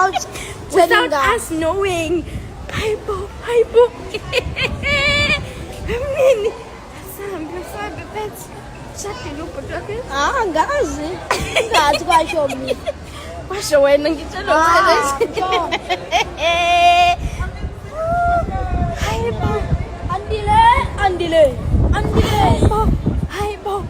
without without telling us knowing. Hi bo. Mini. Sambe pets. Shakile ubhuti wakhe. ngazi kwasho mina. Washo wena ngitshela wena. Hi bo. Andile. Hi bo.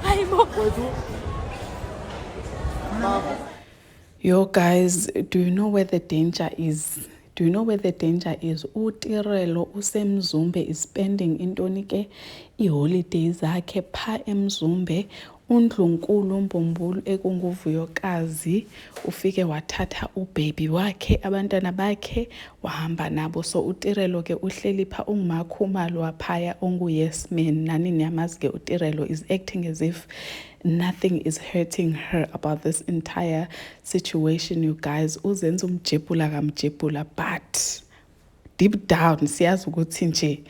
Yo guys, do you know where the danger is? Do you know where the danger is? uTirelo usemzumbe is spending intoni ke i-holidays zakhe pha emzumbe. uNdlunkulu Mbumbulu ekunguVuyokazi ufike wathatha ubaby wakhe abantwana bakhe wahamba nabo. So uTirelo ke uhleli pha ungumakhumalo waphaya ongu-yes man. Nani niyamazi ke uTirelo is acting as if nothing is hurting her about this entire situation, you guys. Uzenza umjebula kamjebula, but deep down siyazi ukuthi nje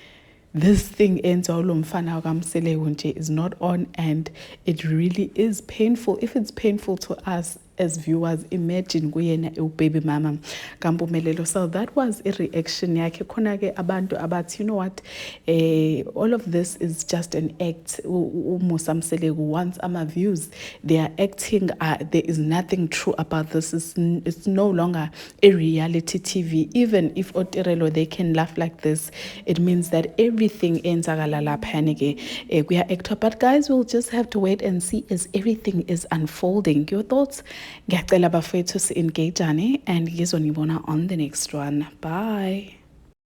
this thing enza lo mfana kaMseleko nje is not on, and it really is painful. If it's painful to us as viewers, imagine kuyena baby mama kaMpumelelo. So that was a reaction yakhe. Khona ke abantu abathi, you know what, all of this is just an act. uMusa Mseleko wants ama views, they are acting. There is nothing true about this. It's no longer a reality TV. Even if uTirelo they can laugh like this, it means that everything enzakala laphana ke kuya actor. But guys, we'll just have to wait and see as everything is unfolding. Your thoughts? Ngiyacela bafethu si-engage and ngizonibona on the next one. Bye.